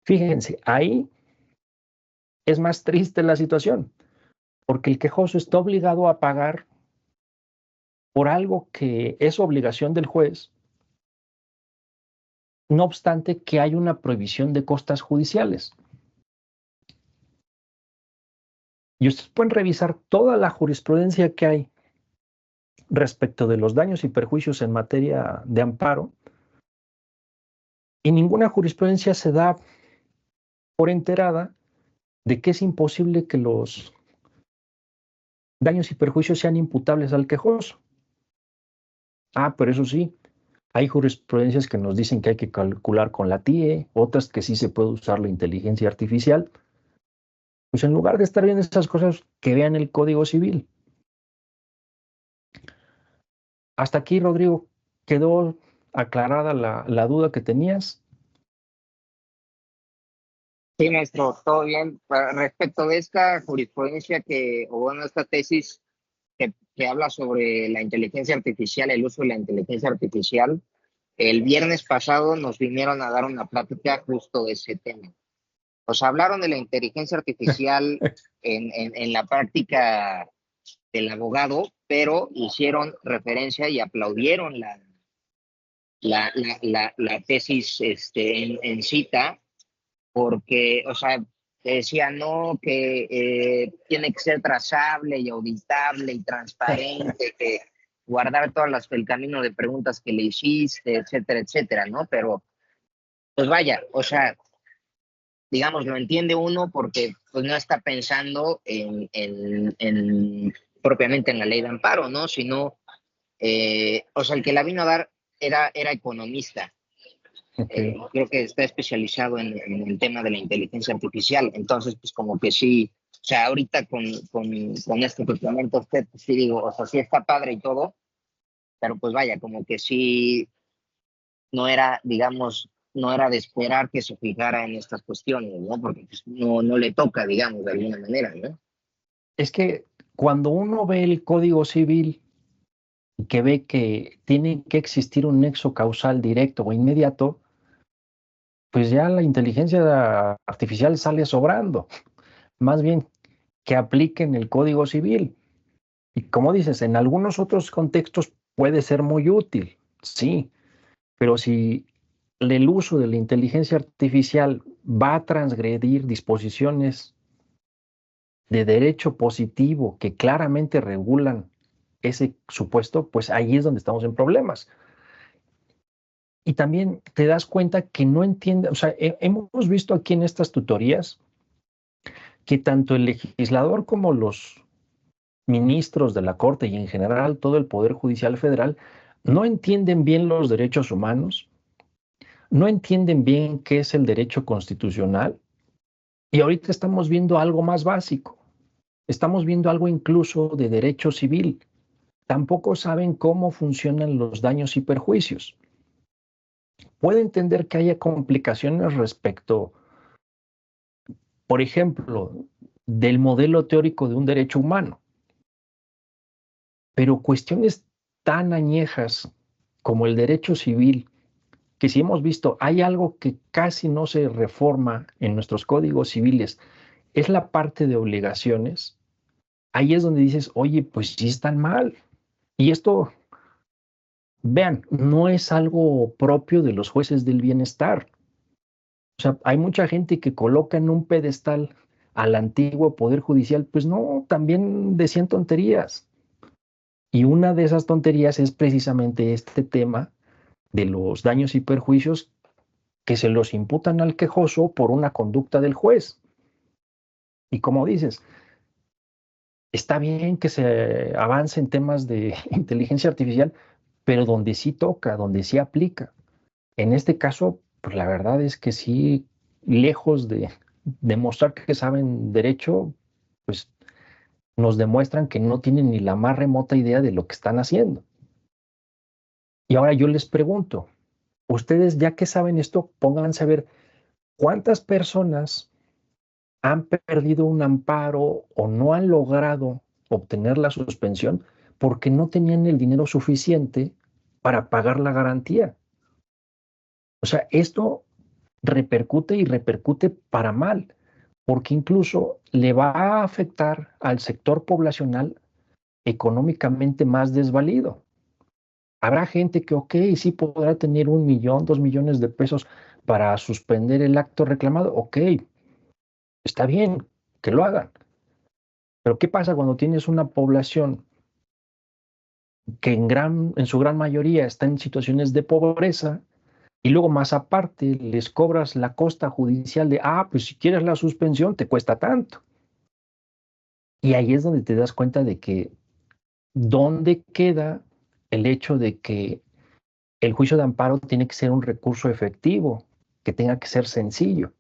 Fíjense, ahí es más triste la situación, porque el quejoso está obligado a pagar por algo que es obligación del juez, no obstante que hay una prohibición de costas judiciales. Y ustedes pueden revisar toda la jurisprudencia que hay respecto de los daños y perjuicios en materia de amparo, y ninguna jurisprudencia se da por enterada de que es imposible que los daños y perjuicios sean imputables al quejoso. Pero eso sí, hay jurisprudencias que nos dicen que hay que calcular con la TIE, otras que sí se puede usar la inteligencia artificial. Pues en lugar de estar viendo esas cosas, que vean el Código Civil. Hasta aquí, Rodrigo, ¿quedó aclarada la duda que tenías? Sí, maestro, todo bien. Respecto de esta jurisprudencia o bueno, esta tesis que habla sobre la inteligencia artificial, el uso de la inteligencia artificial, el viernes pasado nos vinieron a dar una plática justo de ese tema. O sea, hablaron de la inteligencia artificial en la práctica del abogado, pero hicieron referencia y aplaudieron la tesis en cita, porque, o sea, decía, no, que tiene que ser trazable y auditable y transparente, que guardar el camino de preguntas que le hiciste, etcétera, etcétera, ¿no? Pero, pues vaya, o sea, digamos, lo entiende uno porque pues no está pensando propiamente en la ley de amparo, ¿no? Sino, o sea, el que la vino a dar era economista. Okay. Creo que está especializado en el tema de la inteligencia artificial. Entonces, pues como que sí, o sea, ahorita con este que comenta usted, pues sí digo, o sea, sí está padre y todo, pero pues vaya, como que sí no era, digamos, no era de esperar que se fijara en estas cuestiones, ¿no? Porque pues, no le toca, digamos, de alguna manera, ¿no? Es que cuando uno ve el Código Civil y que ve que tiene que existir un nexo causal directo o inmediato, pues ya la inteligencia artificial sale sobrando. Más bien que apliquen el Código Civil. Y como dices, en algunos otros contextos puede ser muy útil, sí, pero si el uso de la inteligencia artificial va a transgredir disposiciones de derecho positivo que claramente regulan ese supuesto, pues ahí es donde estamos en problemas. Y también te das cuenta que no entiende, o sea, hemos visto aquí en estas tutorías que tanto el legislador como los ministros de la Corte y en general todo el Poder Judicial Federal no entienden bien los derechos humanos, no entienden bien qué es el derecho constitucional y ahorita estamos viendo algo más básico, estamos viendo algo incluso de derecho civil. Tampoco saben cómo funcionan los daños y perjuicios. Puede entender que haya complicaciones respecto, por ejemplo, del modelo teórico de un derecho humano, pero cuestiones tan añejas como el derecho civil, que si hemos visto, hay algo que casi no se reforma en nuestros códigos civiles, es la parte de obligaciones. Ahí es donde dices, oye, pues sí están mal. Y esto, vean, no es algo propio de los jueces del bienestar. O sea, hay mucha gente que coloca en un pedestal al antiguo Poder Judicial, pues no, también decían tonterías. Y una de esas tonterías es precisamente este tema de los daños y perjuicios que se los imputan al quejoso por una conducta del juez. Y como dices, está bien que se avance en temas de inteligencia artificial, pero donde sí toca, donde sí aplica. En este caso, pues la verdad es que sí, lejos de demostrar que saben derecho, pues nos demuestran que no tienen ni la más remota idea de lo que están haciendo. Y ahora yo les pregunto, ustedes ya que saben esto, pónganse a ver cuántas personas han perdido un amparo o no han logrado obtener la suspensión porque no tenían el dinero suficiente para pagar la garantía. O sea, esto repercute y repercute para mal, porque incluso le va a afectar al sector poblacional económicamente más desvalido. Habrá gente que, ok, sí podrá tener 1 millón, 2 millones de pesos para suspender el acto reclamado, ok, está bien que lo hagan. Pero ¿qué pasa cuando tienes una población que en su gran mayoría está en situaciones de pobreza y luego más aparte les cobras la costa judicial de, pues si quieres la suspensión te cuesta tanto? Y ahí es donde te das cuenta de que dónde queda el hecho de que el juicio de amparo tiene que ser un recurso efectivo, que tenga que ser sencillo,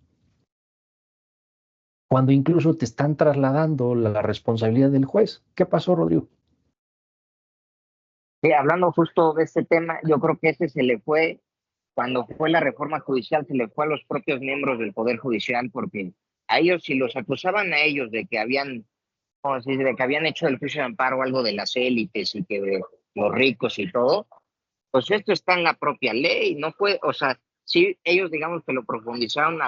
cuando incluso te están trasladando la responsabilidad del juez. ¿Qué pasó, Rodrigo? Sí, hablando justo de este tema, yo creo que ese se le fue, cuando fue la reforma judicial, se le fue a los propios miembros del Poder Judicial, porque a ellos, si los acusaban a ellos de que habían, ¿cómo se dice?, de que habían hecho el juicio de amparo algo de las élites y que de los ricos y todo, pues esto está en la propia ley, no fue, o sea, sí, ellos digamos que lo profundizaron,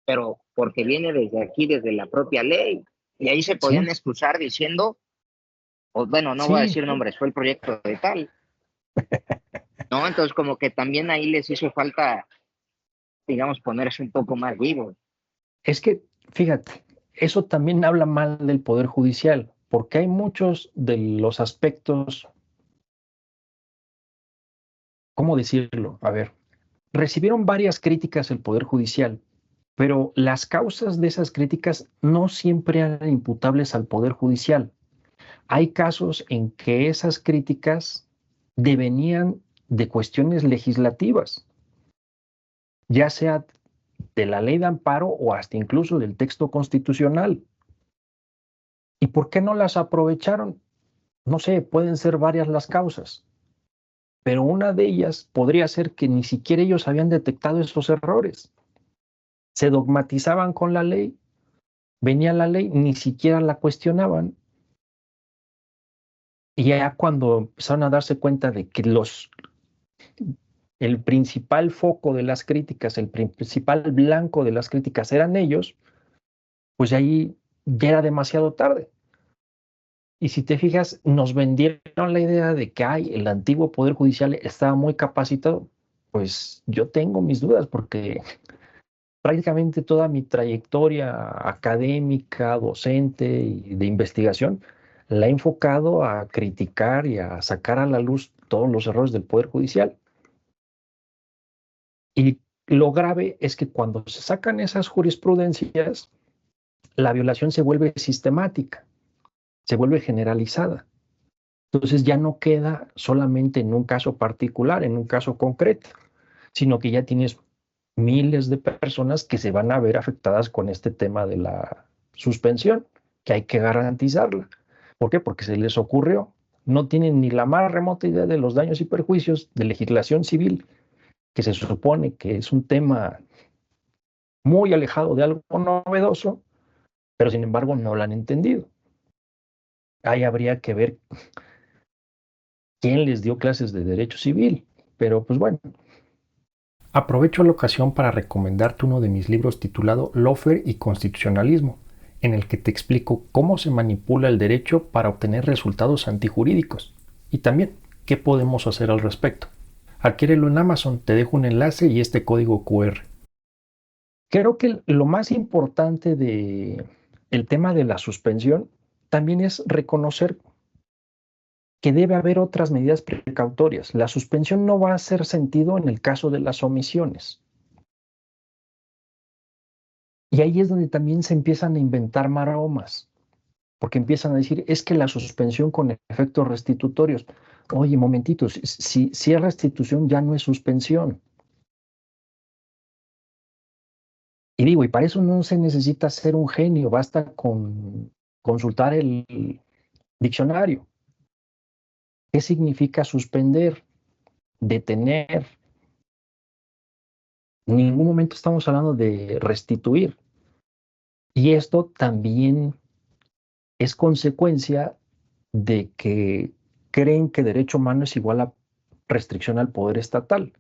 pero porque viene desde aquí, desde la propia ley, y ahí se podían Sí, excusar diciendo, o bueno, no voy a sí, decir nombres, fue el proyecto de tal, ¿no? Entonces como que también ahí les hizo falta, digamos, ponerse un poco más vivos. es que, fíjate, eso también habla mal del Poder Judicial, porque hay muchos de los aspectos, ¿cómo decirlo? A ver, recibieron varias críticas el Poder Judicial, pero las causas de esas críticas no siempre eran imputables al Poder Judicial. Hay casos en que esas críticas devenían de cuestiones legislativas, ya sea de la ley de amparo o hasta incluso del texto constitucional. ¿Y por qué no las aprovecharon? No sé, pueden ser varias las causas, pero una de ellas podría ser que ni siquiera ellos habían detectado esos errores. Se dogmatizaban con la ley, venía la ley, ni siquiera la cuestionaban. Y ya cuando empezaron a darse cuenta de que el principal foco de las críticas, el principal blanco de las críticas eran ellos, pues ahí ya era demasiado tarde. Y si te fijas, nos vendieron la idea de que el antiguo Poder Judicial estaba muy capacitado. Pues yo tengo mis dudas porque prácticamente toda mi trayectoria académica, docente y de investigación la he enfocado a criticar y a sacar a la luz todos los errores del Poder Judicial. Y lo grave es que cuando se sacan esas jurisprudencias, la violación se vuelve sistemática, se vuelve generalizada. Entonces ya no queda solamente en un caso particular, en un caso concreto, sino que ya tienes miles de personas que se van a ver afectadas con este tema de la suspensión, que hay que garantizarla. ¿Por qué? Porque se les ocurrió. No tienen ni la más remota idea de los daños y perjuicios de legislación civil, que se supone que es un tema muy alejado de algo novedoso, pero sin embargo no lo han entendido. Ahí habría que ver quién les dio clases de derecho civil, pero pues bueno. Aprovecho la ocasión para recomendarte uno de mis libros titulado Lawfare y Constitucionalismo, en el que te explico cómo se manipula el derecho para obtener resultados antijurídicos y también qué podemos hacer al respecto. Adquiérelo en Amazon, te dejo un enlace y este código QR. Creo que lo más importante de el tema de la suspensión también es reconocer que debe haber otras medidas precautorias. La suspensión no va a hacer sentido en el caso de las omisiones. Y ahí es donde también se empiezan a inventar maromas, porque empiezan a decir, es que la suspensión con efectos restitutorios. Oye, momentito, si es restitución ya no es suspensión. Y digo, y para eso no se necesita ser un genio, basta con consultar el diccionario. ¿Qué significa suspender? Detener. En ningún momento estamos hablando de restituir. Y esto también es consecuencia de que creen que derecho humano es igual a restricción al poder estatal.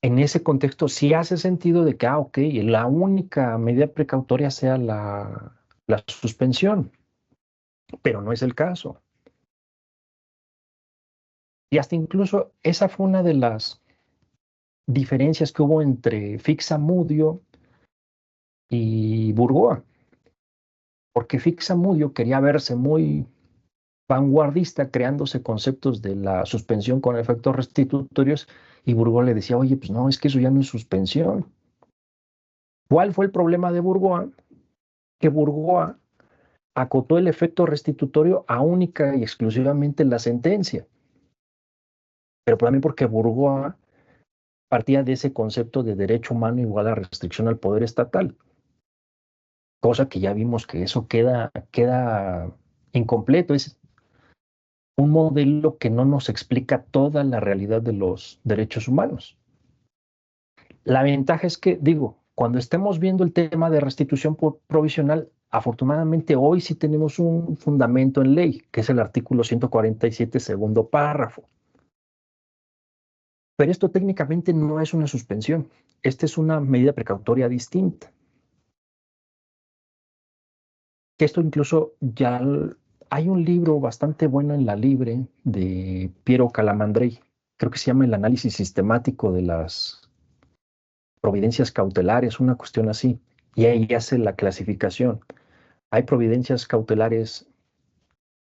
En ese contexto sí hace sentido de que, ok, la única medida precautoria sea la suspensión, pero no es el caso. Y hasta incluso esa fue una de las diferencias que hubo entre Fixamudio y Burgoa, porque Fixamudio quería verse muy vanguardista creándose conceptos de la suspensión con efectos restitutorios y Burgoa le decía, oye, pues no, es que eso ya no es suspensión. ¿Cuál fue el problema de Burgoa? Que Burgoa acotó el efecto restitutorio a única y exclusivamente la sentencia, pero también porque Burgoa partía de ese concepto de derecho humano igual a restricción al poder estatal, cosa que ya vimos que eso queda incompleto, es un modelo que no nos explica toda la realidad de los derechos humanos. La ventaja es que, digo, cuando estemos viendo el tema de restitución provisional, afortunadamente hoy sí tenemos un fundamento en ley, que es el artículo 147, segundo párrafo. Pero esto técnicamente no es una suspensión. Esta es una medida precautoria distinta. Que esto incluso ya hay un libro bastante bueno en la Libre de Piero Calamandrei, creo que se llama El análisis sistemático de las providencias cautelares, una cuestión así, y ahí hace la clasificación. Hay providencias cautelares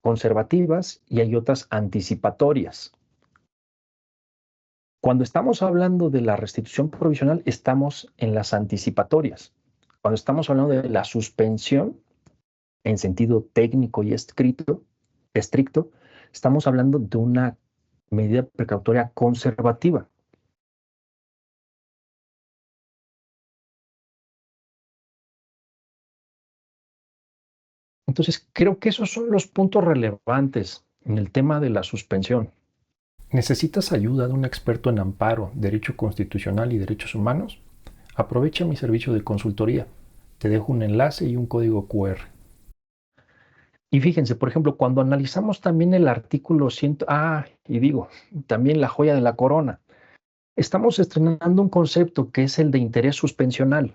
conservativas y hay otras anticipatorias. Cuando estamos hablando de la restitución provisional, estamos en las anticipatorias. Cuando estamos hablando de la suspensión, en sentido técnico y estricto, estamos hablando de una medida precautoria conservativa. Entonces, creo que esos son los puntos relevantes en el tema de la suspensión. ¿Necesitas ayuda de un experto en amparo, derecho constitucional y derechos humanos? Aprovecha mi servicio de consultoría. Te dejo un enlace y un código QR. Y fíjense, por ejemplo, cuando analizamos también el artículo 100, y digo, también la joya de la corona, estamos estrenando un concepto que es el de interés suspensional.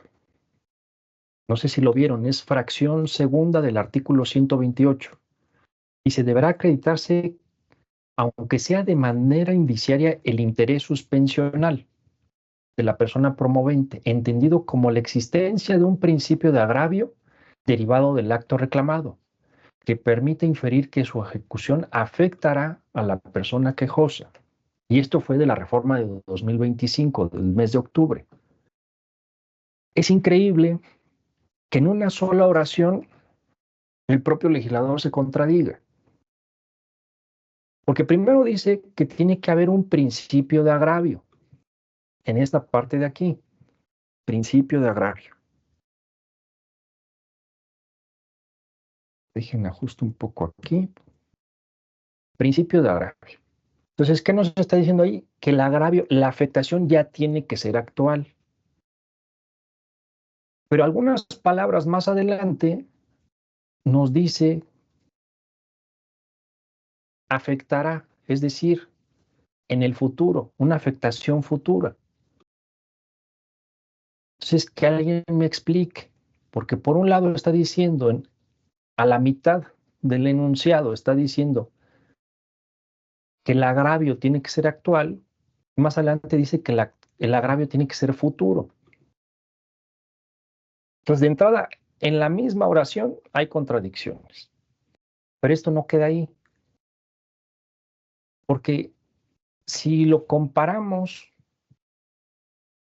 No sé si lo vieron, es fracción segunda del artículo 128 y se deberá acreditarse, aunque sea de manera indiciaria, el interés suspensional. de la persona promovente, entendido como la existencia de un principio de agravio derivado del acto reclamado, que permite inferir que su ejecución afectará a la persona quejosa. Y esto fue de la reforma de 2025, del mes de octubre. Es increíble que en una sola oración el propio legislador se contradiga. Porque primero dice que tiene que haber un principio de agravio. En esta parte de aquí, principio de agravio. Déjenme ajusto un poco aquí. Principio de agravio. Entonces, ¿qué nos está diciendo ahí? Que el agravio, la afectación ya tiene que ser actual. Pero algunas palabras más adelante nos dice afectará, es decir, en el futuro, una afectación futura. Entonces, que alguien me explique, porque por un lado está diciendo, a la mitad del enunciado, está diciendo que el agravio tiene que ser actual, y más adelante dice que el agravio tiene que ser futuro. Entonces, de entrada, en la misma oración hay contradicciones, pero esto no queda ahí, porque si lo comparamos,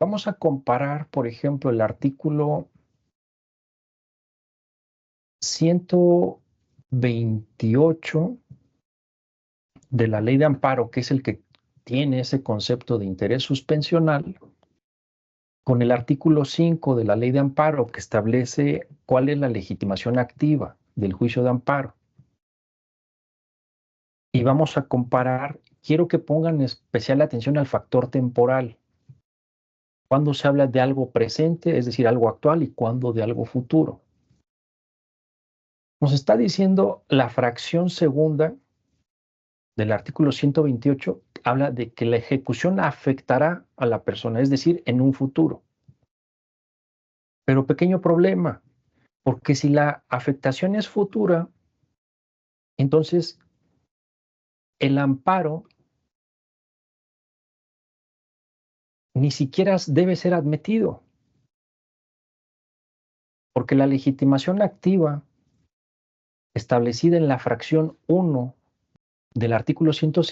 vamos a comparar, por ejemplo, el artículo 128 de la Ley de Amparo, que es el que tiene ese concepto de interés suspensional, con el artículo 5 de la Ley de Amparo, que establece cuál es la legitimación activa del juicio de amparo. Y vamos a comparar, quiero que pongan especial atención al factor temporal. Cuando se habla de algo presente, es decir, algo actual, y cuando de algo futuro. Nos está diciendo la fracción segunda del artículo 128, habla de que la ejecución afectará a la persona, es decir, en un futuro. Pero pequeño problema, porque si la afectación es futura, entonces el amparo ni siquiera debe ser admitido, porque la legitimación activa establecida en la fracción 1 del artículo 5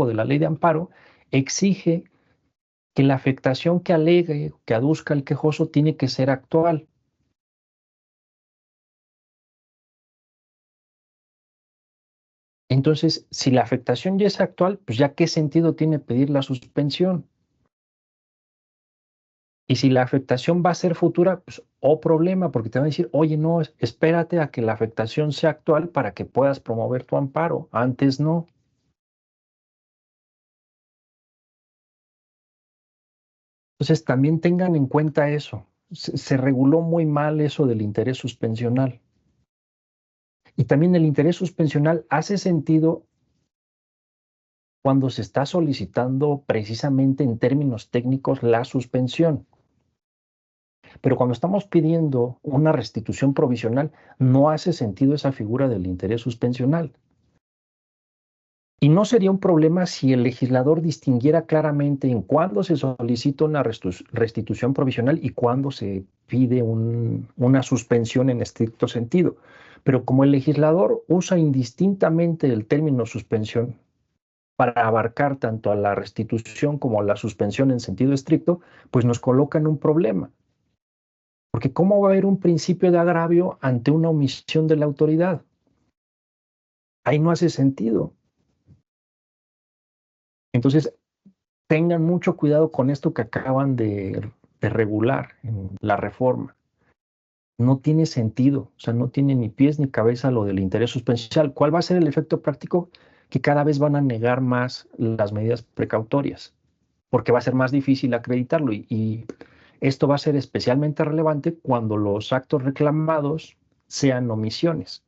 de la Ley de Amparo exige que la afectación que alegue, que aduzca el quejoso, tiene que ser actual. Entonces, si la afectación ya es actual, pues ya qué sentido tiene pedir la suspensión. Y si la afectación va a ser futura, pues problema, porque te van a decir, oye, no, espérate a que la afectación sea actual para que puedas promover tu amparo. Antes no. Entonces, también tengan en cuenta eso. Se reguló muy mal eso del interés suspensional. Y también el interés suspensional hace sentido cuando se está solicitando precisamente en términos técnicos la suspensión. Pero cuando estamos pidiendo una restitución provisional, no hace sentido esa figura del interés suspensional. Y no sería un problema si el legislador distinguiera claramente en cuándo se solicita una restitución provisional y cuándo se pide una suspensión en estricto sentido. Pero como el legislador usa indistintamente el término suspensión para abarcar tanto a la restitución como a la suspensión en sentido estricto, pues nos coloca en un problema. Porque ¿cómo va a haber un principio de agravio ante una omisión de la autoridad? Ahí no hace sentido. Entonces, tengan mucho cuidado con esto que acaban de regular en la reforma. No tiene sentido, o sea, no tiene ni pies ni cabeza lo del interés suspensional. ¿Cuál va a ser el efecto práctico? Que cada vez van a negar más las medidas precautorias, porque va a ser más difícil acreditarlo y esto va a ser especialmente relevante cuando los actos reclamados sean omisiones.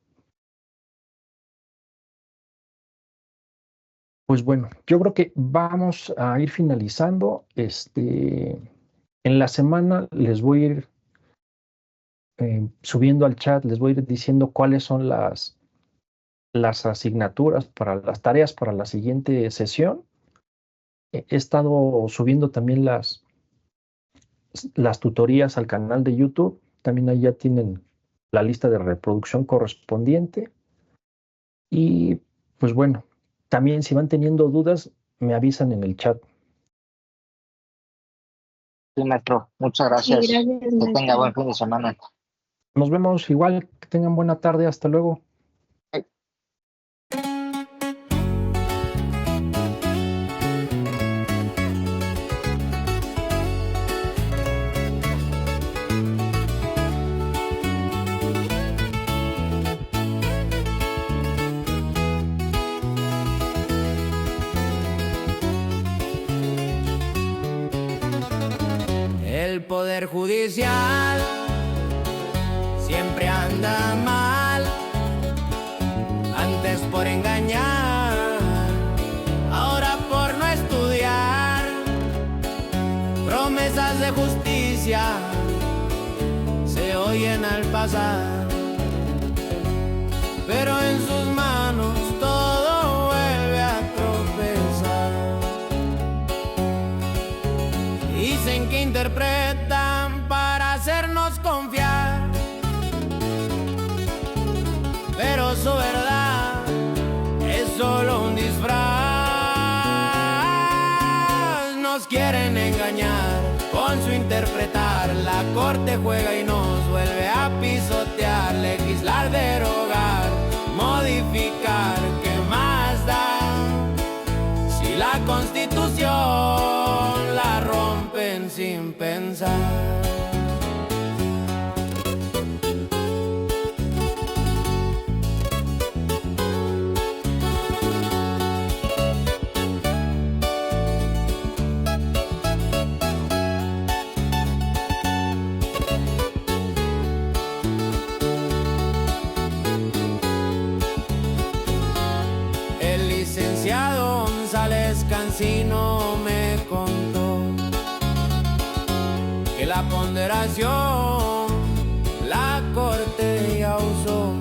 Pues bueno, yo creo que vamos a ir finalizando. En la semana les voy a ir subiendo al chat, les voy a ir diciendo cuáles son las asignaturas para las tareas para la siguiente sesión. He estado subiendo también las tutorías al canal de YouTube. También ahí ya tienen la lista de reproducción correspondiente. Y pues bueno, también si van teniendo dudas, me avisan en el chat. Sí, maestro, muchas Sí, gracias. gracias, Que tenga maestro. buen fin de semana. Nos vemos igual, que tengan buena tarde, hasta luego. El poder judicial siempre anda mal, antes por engañar, ahora por no estudiar. Promesas de justicia se oyen al pasar, pero en sus manos todo vuelve a tropezar. Dicen que interpretan para hacernos confiar, pero su verdad es solo un disfraz. Nos quieren engañar con su interpretar. La corte juega y nos vuelve a pisotear. Legislar, derogar, modificar, ¿qué más da? Si la Constitución la rompen sin pensar. El licenciado González Cancino me contó que la ponderación la corte ya usó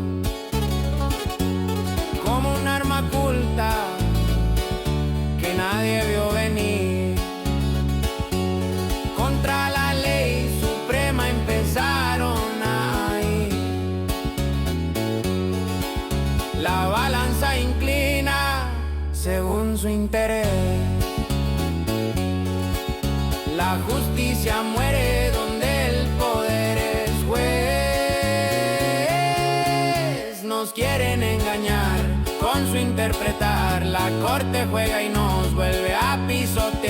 como un arma oculta que nadie vio venir. Contra la ley suprema empezaron a ir. La balanza inclina según su interés. La justicia muere donde el poder es juez. Nos quieren engañar con su interpretar. La corte juega y nos vuelve a pisotear.